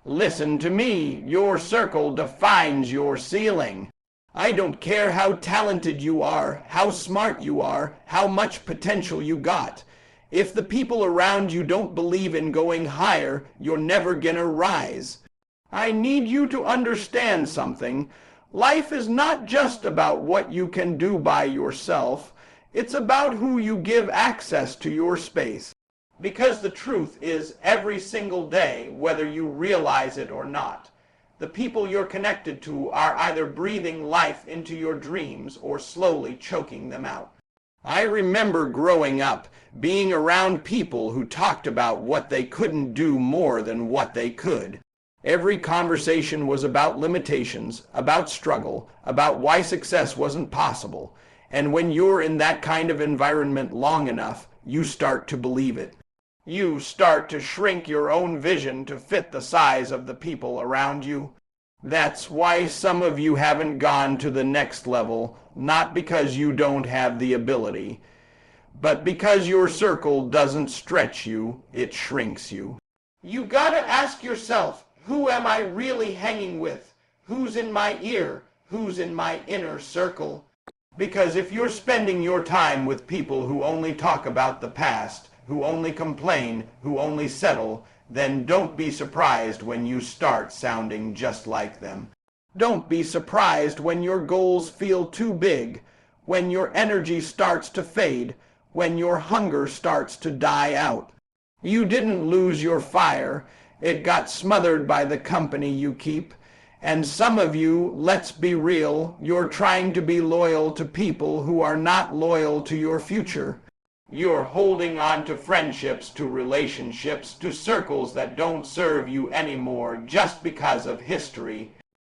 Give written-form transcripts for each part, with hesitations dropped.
Listen to me. Your circle defines your ceiling. I don't care how talented you are, how smart you are, how much potential you got. If the people around you don't believe in going higher, you're never gonna rise. I need you to understand something. Life is not just about what you can do by yourself. It's about who you give access to your space. Because the truth is, every single day, whether you realize it or not, the people you're connected to are either breathing life into your dreams or slowly choking them out. I remember growing up, being around people who talked about what they couldn't do more than what they could. Every conversation was about limitations, about struggle, about why success wasn't possible. And when you're in that kind of environment long enough, you start to believe it. You start to shrink your own vision to fit the size of the people around you. That's why some of you haven't gone to the next level, not because you don't have the ability, but because your circle doesn't stretch you, it shrinks you. You gotta ask yourself, who am I really hanging with? Who's in my ear? Who's in my inner circle? Because if you're spending your time with people who only talk about the past, who only complain, who only settle, then don't be surprised when you start sounding just like them. Don't be surprised when your goals feel too big, when your energy starts to fade, when your hunger starts to die out. You didn't lose your fire. It got smothered by the company you keep. And some of you, let's be real, you're trying to be loyal to people who are not loyal to your future. You're holding on to friendships, to relationships, to circles that don't serve you anymore just because of history,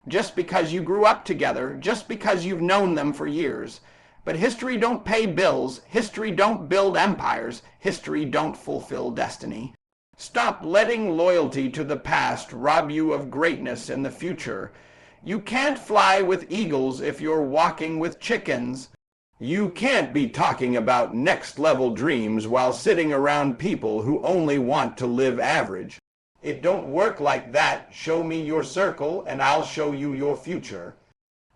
just because you grew up together, just because you've known them for years. But history don't pay bills, history don't build empires, history don't fulfill destiny. Stop letting loyalty to the past rob you of greatness in the future. You can't fly with eagles if you're walking with chickens. You can't be talking about next-level dreams while sitting around people who only want to live average. It don't work like that. Show me your circle, and I'll show you your future.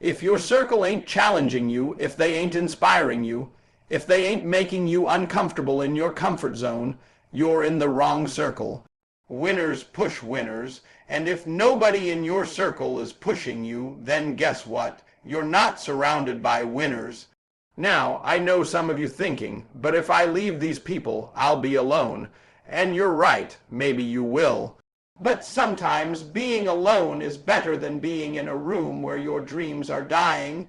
If your circle ain't challenging you, if they ain't inspiring you, if they ain't making you uncomfortable in your comfort zone, you're in the wrong circle. Winners push winners, and if nobody in your circle is pushing you, then guess what? You're not surrounded by winners. Now, I know some of you thinking, but if I leave these people, I'll be alone. And you're right, maybe you will. But sometimes being alone is better than being in a room where your dreams are dying.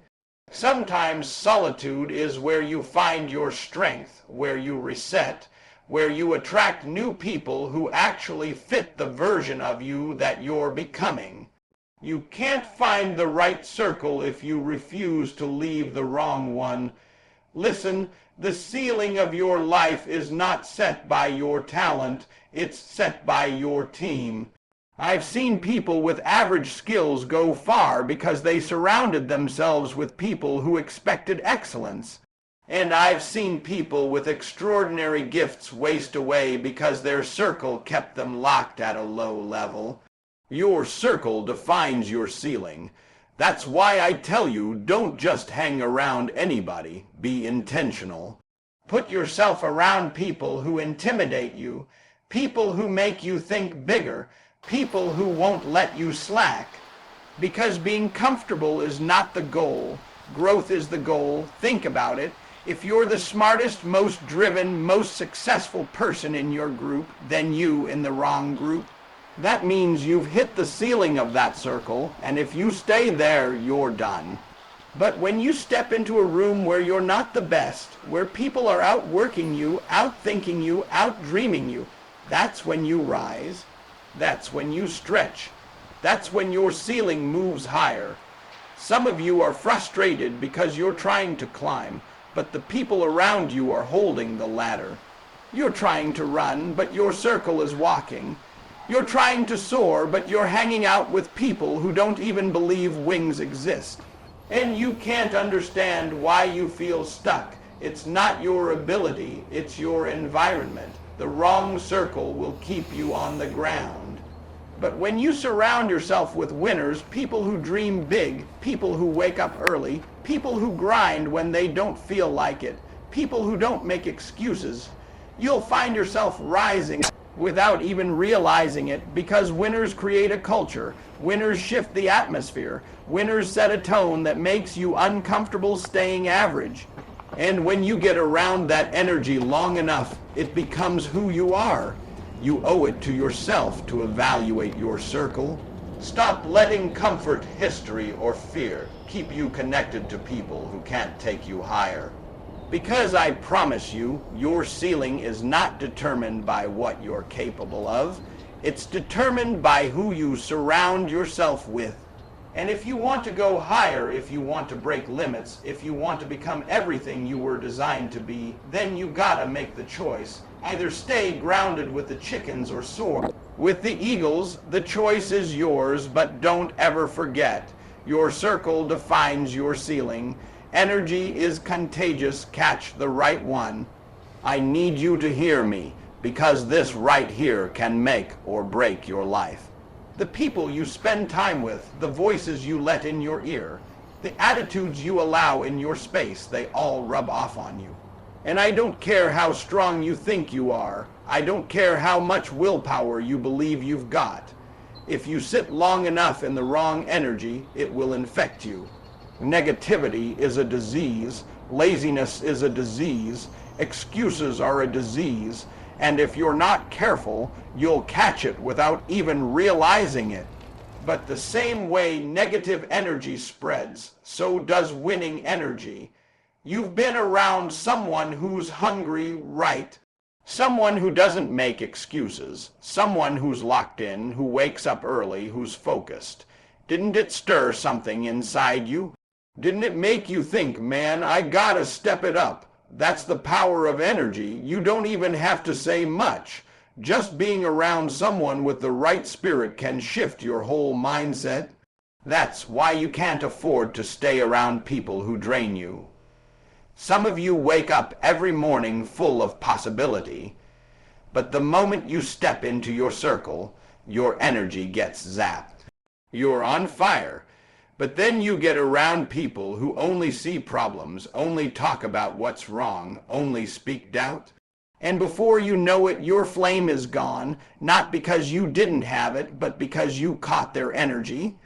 Sometimes solitude is where you find your strength, where you reset, where you attract new people who actually fit the version of you that you're becoming. You can't find the right circle if you refuse to leave the wrong one. Listen, the ceiling of your life is not set by your talent, it's set by your team. I've seen people with average skills go far because they surrounded themselves with people who expected excellence. And I've seen people with extraordinary gifts waste away because their circle kept them locked at a low level. Your circle defines your ceiling. That's why I tell you, don't just hang around anybody. Be intentional. Put yourself around people who intimidate you, people who make you think bigger, people who won't let you slack. Because being comfortable is not the goal. Growth is the goal. Think about it. If you're the smartest, most driven, most successful person in your group, then you in the wrong group. That means you've hit the ceiling of that circle, and if you stay there, you're done. But when you step into a room where you're not the best, where people are outworking you, outthinking you, outdreaming you, that's when you rise. That's when you stretch. That's when your ceiling moves higher. Some of you are frustrated because you're trying to climb, but the people around you are holding the ladder. You're trying to run, but your circle is walking. You're trying to soar, but you're hanging out with people who don't even believe wings exist. And you can't understand why you feel stuck. It's not your ability, it's your environment. The wrong circle will keep you on the ground. But when you surround yourself with winners, people who dream big, people who wake up early, people who grind when they don't feel like it, people who don't make excuses, you'll find yourself rising without even realizing it, because winners create a culture, winners shift the atmosphere, winners set a tone that makes you uncomfortable staying average. And when you get around that energy long enough, it becomes who you are. You owe it to yourself to evaluate your circle. Stop letting comfort, history, or fear keep you connected to people who can't take you higher. Because I promise you, your ceiling is not determined by what you're capable of. It's determined by who you surround yourself with. And if you want to go higher, if you want to break limits, if you want to become everything you were designed to be, then you gotta make the choice. Either stay grounded with the chickens or soar with the eagles. The choice is yours, but don't ever forget, your circle defines your ceiling. Energy is contagious. Catch the right one. I need you to hear me, because this right here can make or break your life. The people you spend time with, the voices you let in your ear, the attitudes you allow in your space, they all rub off on you. And I don't care how strong you think you are. I don't care how much willpower you believe you've got. If you sit long enough in the wrong energy, it will infect you. Negativity is a disease. Laziness is a disease. Excuses are a disease. And if you're not careful, you'll catch it without even realizing it. But the same way negative energy spreads, so does winning energy. You've been around someone who's hungry, right? Someone who doesn't make excuses. Someone who's locked in, who wakes up early, who's focused. Didn't it stir something inside you? Didn't it make you think, man, I gotta step it up? That's the power of energy. You don't even have to say much. Just being around someone with the right spirit can shift your whole mindset. That's why you can't afford to stay around people who drain you. Some of you wake up every morning full of possibility, but the moment you step into your circle, your energy gets zapped. You're on fire, but then you get around people who only see problems, only talk about what's wrong, only speak doubt. And before you know it, your flame is gone, not because you didn't have it, but because you caught their energy.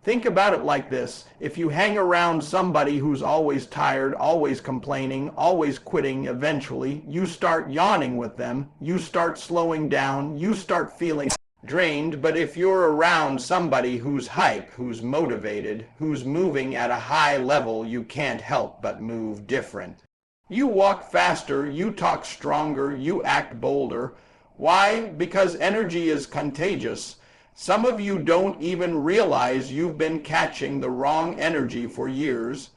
Think about it like this. If you hang around somebody who's always tired, always complaining, always quitting, eventually you start yawning with them, you start slowing down, you start feeling drained. But if you're around somebody who's hype, who's motivated, who's moving at a high level, you can't help but move different. You walk faster, you talk stronger, you act bolder. Why? Because energy is contagious. Some of you don't even realize you've been catching the wrong energy for years.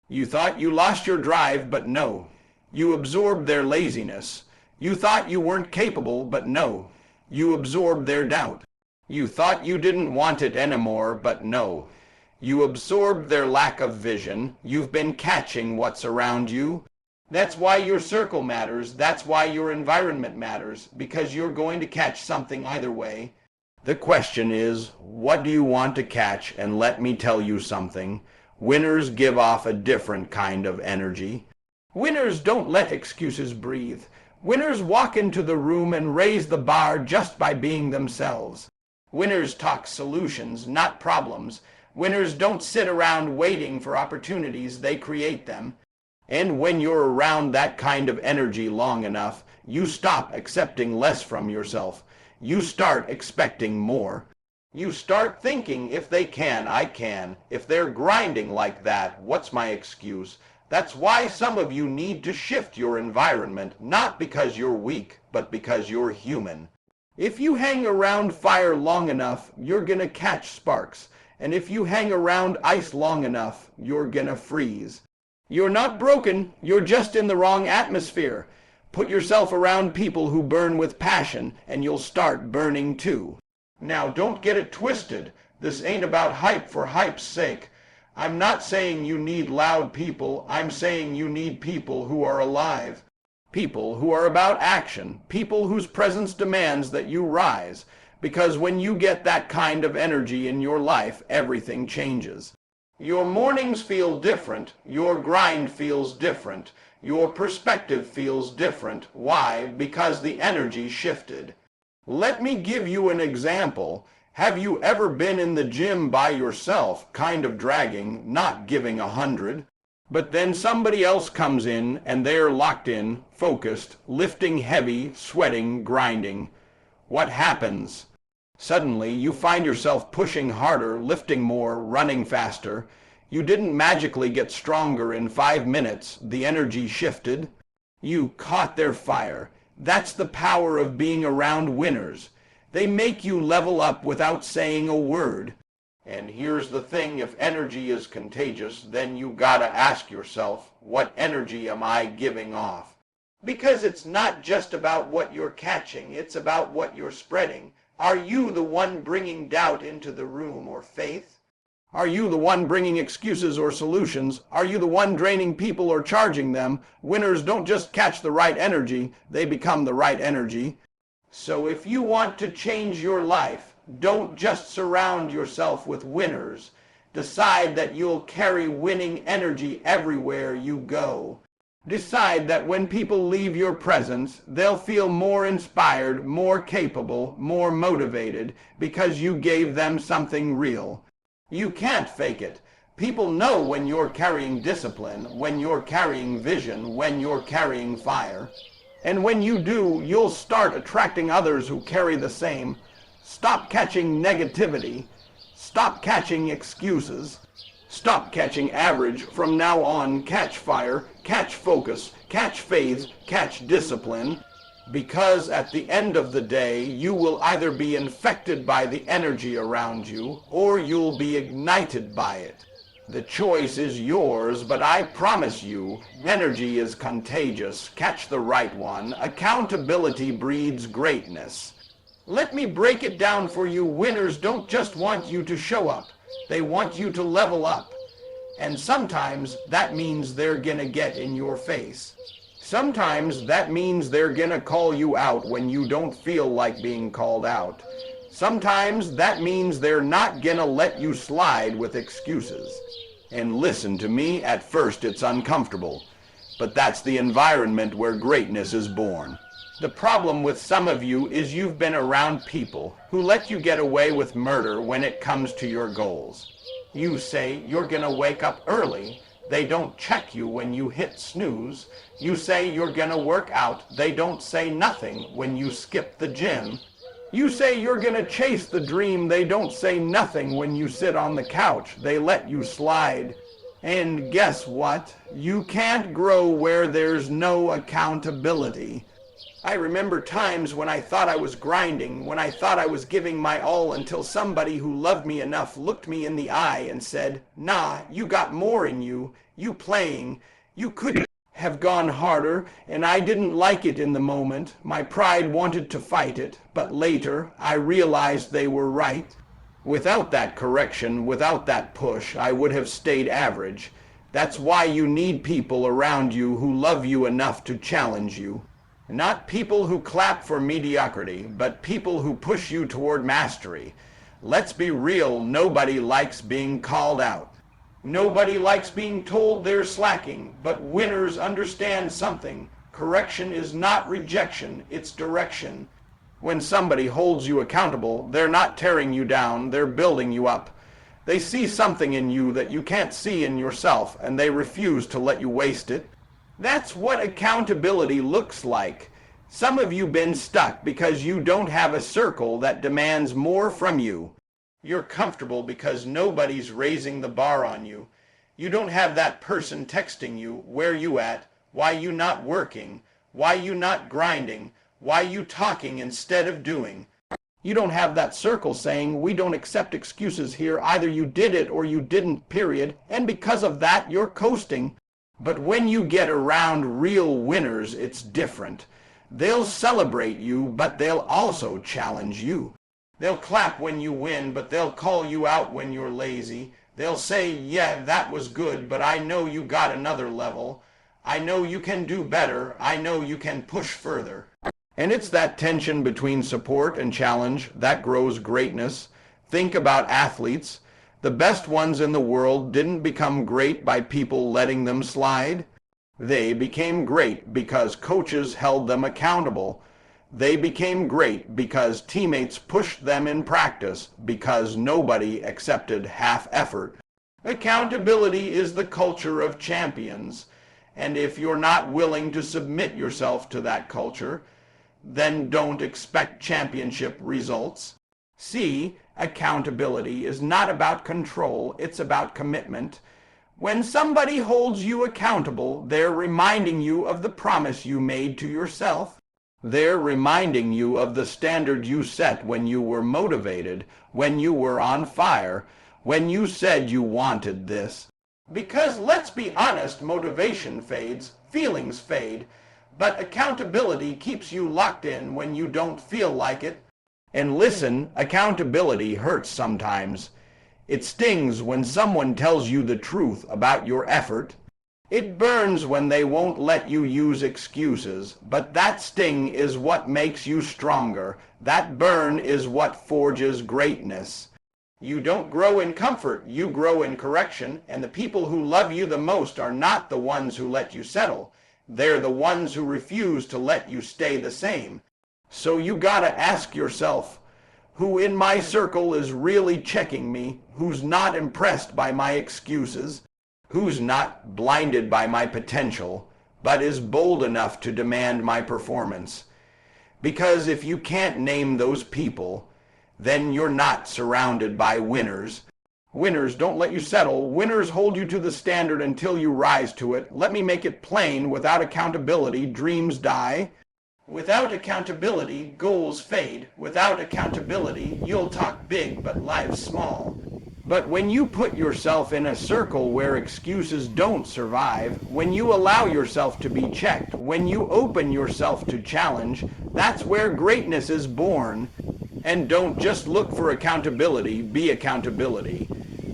You thought you lost your drive, but no. You absorbed their laziness. You thought you weren't capable, but no. You absorbed their doubt. You thought you didn't want it anymore, but no. You absorbed their lack of vision. You've been catching what's around you. That's why your circle matters. That's why your environment matters, because you're going to catch something either way. The question is, what do you want to catch? And let me tell you something. Winners give off a different kind of energy. Winners don't let excuses breathe. Winners walk into the room and raise the bar just by being themselves. Winners talk solutions, not problems. Winners don't sit around waiting for opportunities, they create them. And when you're around that kind of energy long enough, you stop accepting less from yourself. You start expecting more. You start thinking, if they can, I can. If they're grinding like that, what's my excuse? That's why some of you need to shift your environment, not because you're weak, but because you're human. If you hang around fire long enough, you're gonna catch sparks. And if you hang around ice long enough, you're gonna freeze. You're not broken, you're just in the wrong atmosphere. Put yourself around people who burn with passion, and you'll start burning too. Now, don't get it twisted. This ain't about hype for hype's sake. I'm not saying you need loud people. I'm saying you need people who are alive. People who are about action. People whose presence demands that you rise. Because when you get that kind of energy in your life, everything changes. Your mornings feel different. Your grind feels different. Your perspective feels different. Why? Because the energy shifted. Let me give you an example. Have you ever been in the gym by yourself, kind of dragging, not giving 100? But then somebody else comes in and they're locked in, focused, lifting heavy, sweating, grinding. What happens? Suddenly, you find yourself pushing harder, lifting more, running faster. You didn't magically get stronger in 5 minutes. The energy shifted. You caught their fire. That's the power of being around winners. They make you level up without saying a word. And here's the thing, if energy is contagious, then you gotta ask yourself, what energy am I giving off? Because it's not just about what you're catching, it's about what you're spreading. Are you the one bringing doubt into the room or faith? Are you the one bringing excuses or solutions? Are you the one draining people or charging them? Winners don't just catch the right energy, they become the right energy. So if you want to change your life, don't just surround yourself with winners. Decide that you'll carry winning energy everywhere you go. Decide that when people leave your presence, they'll feel more inspired, more capable, more motivated, because you gave them something real. You can't fake it. People know when you're carrying discipline, when you're carrying vision, when you're carrying fire. And when you do, you'll start attracting others who carry the same. Stop catching negativity. Stop catching excuses. Stop catching average. From now on, catch fire, catch focus, catch faith, catch discipline. Because at the end of the day, you will either be infected by the energy around you, or you'll be ignited by it. The choice is yours, but I promise you, energy is contagious. Catch the right one. Accountability breeds greatness. Let me break it down for you. Winners don't just want you to show up. They want you to level up. And sometimes that means they're gonna get in your face. Sometimes that means they're gonna call you out when you don't feel like being called out. Sometimes that means they're not gonna let you slide with excuses. And listen to me, at first it's uncomfortable, but that's the environment where greatness is born. The problem with some of you is you've been around people who let you get away with murder when it comes to your goals. You say you're gonna wake up early. They don't check you when you hit snooze. You say you're gonna work out. They don't say nothing when you skip the gym. You say you're gonna chase the dream. They don't say nothing when you sit on the couch. They let you slide. And guess what? You can't grow where there's no accountability. I remember times when I thought I was grinding, when I thought I was giving my all, until somebody who loved me enough looked me in the eye and said, "Nah, you got more in you. You playing. You could have gone harder," and I didn't like it in the moment. My pride wanted to fight it, but later I realized they were right. Without that correction, without that push, I would have stayed average. That's why you need people around you who love you enough to challenge you. Not people who clap for mediocrity, but people who push you toward mastery. Let's be real, nobody likes being called out. Nobody likes being told they're slacking, but winners understand something. Correction is not rejection, it's direction. When somebody holds you accountable, they're not tearing you down, they're building you up. They see something in you that you can't see in yourself, and they refuse to let you waste it. That's what accountability looks like. Some of you been stuck because you don't have a circle that demands more from you. You're comfortable because nobody's raising the bar on you. You don't have that person texting you, "Where you at? Why you not working? Why you not grinding? Why you talking instead of doing?" You don't have that circle saying, "We don't accept excuses here. Either you did it or you didn't, period." And because of that, you're coasting. But when you get around real winners, it's different. They'll celebrate you, but they'll also challenge you. They'll clap when you win, but they'll call you out when you're lazy. They'll say, "Yeah, that was good, but I know you got another level. I know you can do better. I know you can push further." And it's that tension between support and challenge that grows greatness. Think about athletes. The best ones in the world didn't become great by people letting them slide. They became great because coaches held them accountable. They became great because teammates pushed them in practice, because nobody accepted half effort. Accountability is the culture of champions. And if you're not willing to submit yourself to that culture, then don't expect championship results. See, accountability is not about control, it's about commitment. When somebody holds you accountable, they're reminding you of the promise you made to yourself. They're reminding you of the standard you set when you were motivated, when you were on fire, when you said you wanted this. Because let's be honest, motivation fades, feelings fade, but accountability keeps you locked in when you don't feel like it. And listen, accountability hurts sometimes. It stings when someone tells you the truth about your effort. It burns when they won't let you use excuses, but that sting is what makes you stronger. That burn is what forges greatness. You don't grow in comfort, you grow in correction, and the people who love you the most are not the ones who let you settle. They're the ones who refuse to let you stay the same. So you gotta ask yourself, who in my circle is really checking me, who's not impressed by my excuses, who's not blinded by my potential, but is bold enough to demand my performance. Because if you can't name those people, then you're not surrounded by winners. Winners don't let you settle. Winners hold you to the standard until you rise to it. Let me make it plain, without accountability, dreams die. Without accountability, goals fade. Without accountability, you'll talk big but live small. But when you put yourself in a circle where excuses don't survive, when you allow yourself to be checked, when you open yourself to challenge, that's where greatness is born. And don't just look for accountability, be accountability.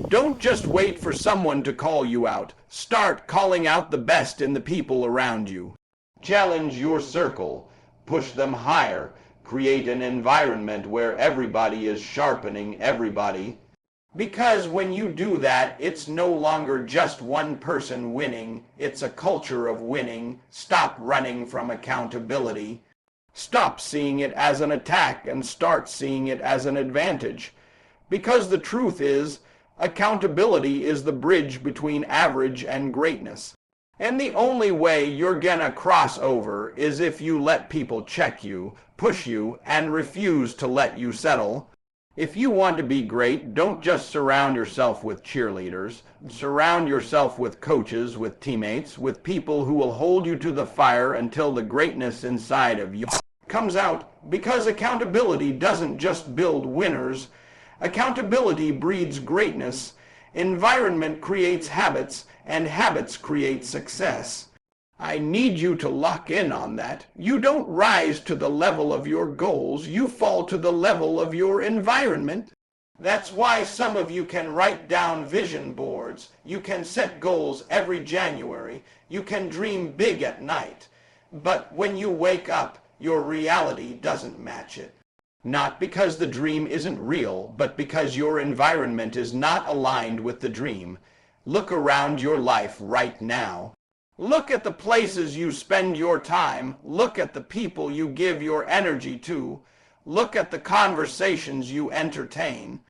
Don't just wait for someone to call you out. Start calling out the best in the people around you. Challenge your circle. Push them higher. Create an environment where everybody is sharpening everybody. Because when you do that, it's no longer just one person winning. It's a culture of winning. Stop running from accountability. Stop seeing it as an attack and start seeing it as an advantage. Because the truth is, accountability is the bridge between average and greatness. And the only way you're gonna cross over is if you let people check you, push you, and refuse to let you settle. If you want to be great, don't just surround yourself with cheerleaders. Surround yourself with coaches, with teammates, with people who will hold you to the fire until the greatness inside of you comes out. Because accountability doesn't just build winners. Accountability breeds greatness. Environment creates habits, and habits create success. I need you to lock in on that. You don't rise to the level of your goals, you fall to the level of your environment. That's why some of you can write down vision boards. You can set goals every January. You can dream big at night. But when you wake up, your reality doesn't match it. Not because the dream isn't real, but because your environment is not aligned with the dream. Look around your life right now. Look at the places you spend your time. Look at the people you give your energy to. Look at the conversations you entertain.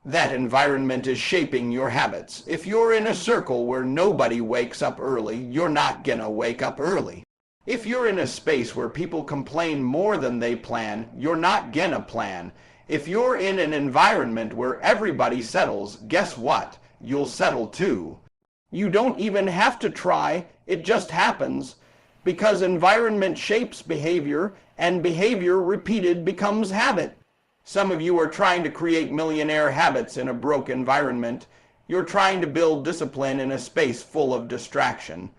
That environment is shaping your habits. If you're in a circle where nobody wakes up early, you're not gonna wake up early. If you're in a space where people complain more than they plan, you're not gonna plan. If you're in an environment where everybody settles, guess what? You'll settle too. You don't even have to try, it just happens. Because environment shapes behavior, and behavior repeated becomes habit. Some of you are trying to create millionaire habits in a broke environment. You're trying to build discipline in a space full of distraction.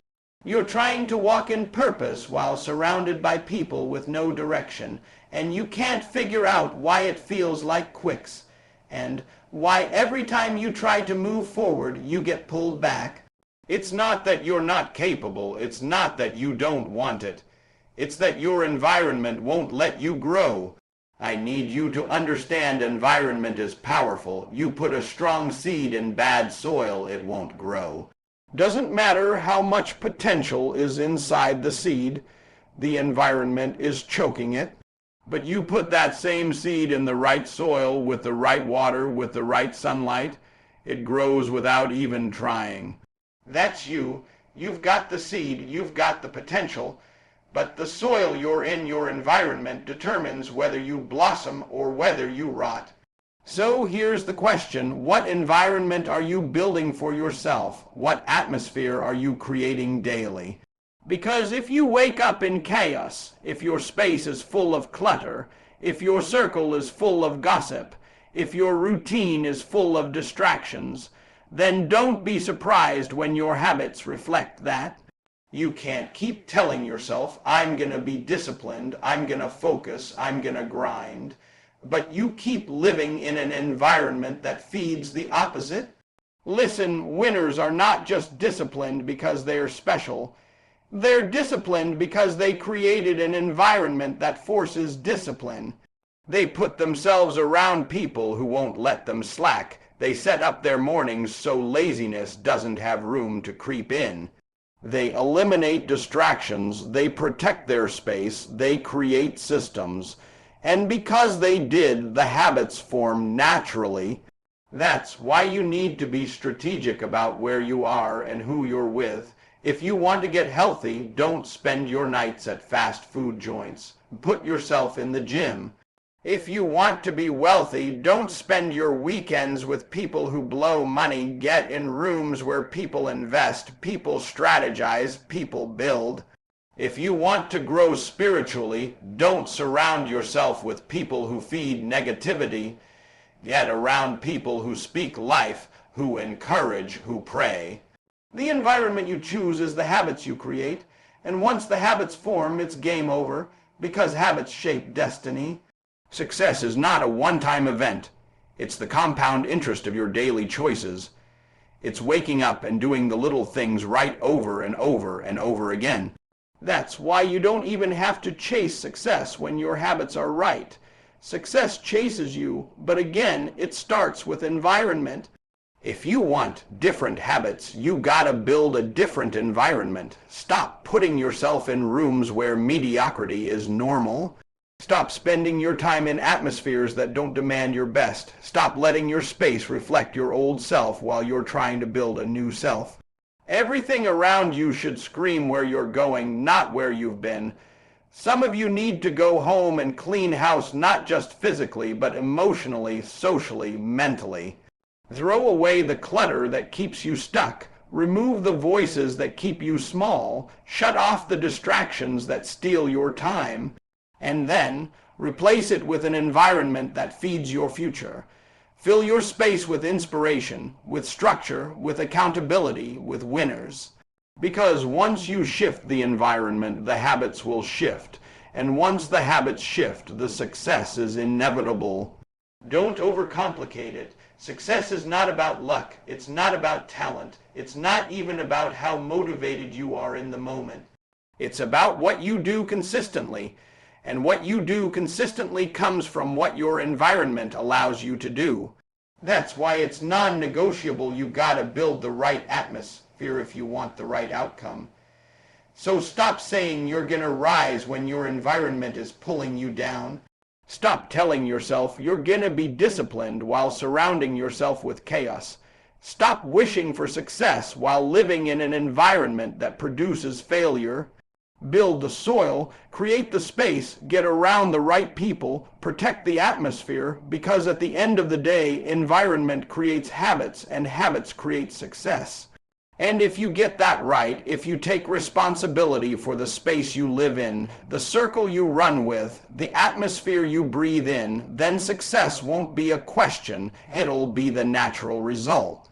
You're trying to walk in purpose while surrounded by people with no direction, and you can't figure out why it feels like quicks, and why every time you try to move forward, you get pulled back. It's not that you're not capable, it's not that you don't want it. It's that your environment won't let you grow. I need you to understand environment is powerful. You put a strong seed in bad soil, it won't grow. Doesn't matter how much potential is inside the seed, the environment is choking it. But you put that same seed in the right soil, with the right water, with the right sunlight, it grows without even trying. That's you. You've got the seed, you've got the potential, but the soil you're in, your environment, determines whether you blossom or whether you rot. So here's the question: what environment are you building for yourself? What atmosphere are you creating daily? Because if you wake up in chaos, if your space is full of clutter, if your circle is full of gossip, if your routine is full of distractions, then don't be surprised when your habits reflect that. You can't keep telling yourself, I'm going to be disciplined, I'm going to focus, I'm going to grind, but you keep living in an environment that feeds the opposite. Listen, winners are not just disciplined because they're special. They're disciplined because they created an environment that forces discipline. They put themselves around people who won't let them slack. They set up their mornings so laziness doesn't have room to creep in. They eliminate distractions, they protect their space, they create systems. And because they did, the habits form naturally. That's why you need to be strategic about where you are and who you're with. If you want to get healthy, don't spend your nights at fast food joints. Put yourself in the gym. If you want to be wealthy, don't spend your weekends with people who blow money. Get in rooms where people invest, people strategize, people build. If you want to grow spiritually, don't surround yourself with people who feed negativity. Get around people who speak life, who encourage, who pray. The environment you choose is the habits you create, and once the habits form, it's game over, because habits shape destiny. Success is not a one-time event. It's the compound interest of your daily choices. It's waking up and doing the little things right over and over and over again. That's why you don't even have to chase success when your habits are right. Success chases you, but again, it starts with environment. If you want different habits, you gotta build a different environment. Stop putting yourself in rooms where mediocrity is normal. Stop spending your time in atmospheres that don't demand your best. Stop letting your space reflect your old self while you're trying to build a new self. Everything around you should scream where you're going, not where you've been. Some of you need to go home and clean house, not just physically, but emotionally, socially, mentally. Throw away the clutter that keeps you stuck. Remove the voices that keep you small. Shut off the distractions that steal your time. And then replace it with an environment that feeds your future. Fill your space with inspiration, with structure, with accountability, with winners. Because once you shift the environment, the habits will shift. And once the habits shift, the success is inevitable. Don't overcomplicate it. Success is not about luck. It's not about talent. It's not even about how motivated you are in the moment. It's about what you do consistently. And what you do consistently comes from what your environment allows you to do. That's why it's non-negotiable. You gotta build the right atmosphere if you want the right outcome. So stop saying you're gonna rise when your environment is pulling you down. Stop telling yourself you're gonna be disciplined while surrounding yourself with chaos. Stop wishing for success while living in an environment that produces failure. Build the soil, create the space, get around the right people, protect the atmosphere, because at the end of the day, environment creates habits, and habits create success. And if you get that right, if you take responsibility for the space you live in, the circle you run with, the atmosphere you breathe in, then success won't be a question, it'll be the natural result.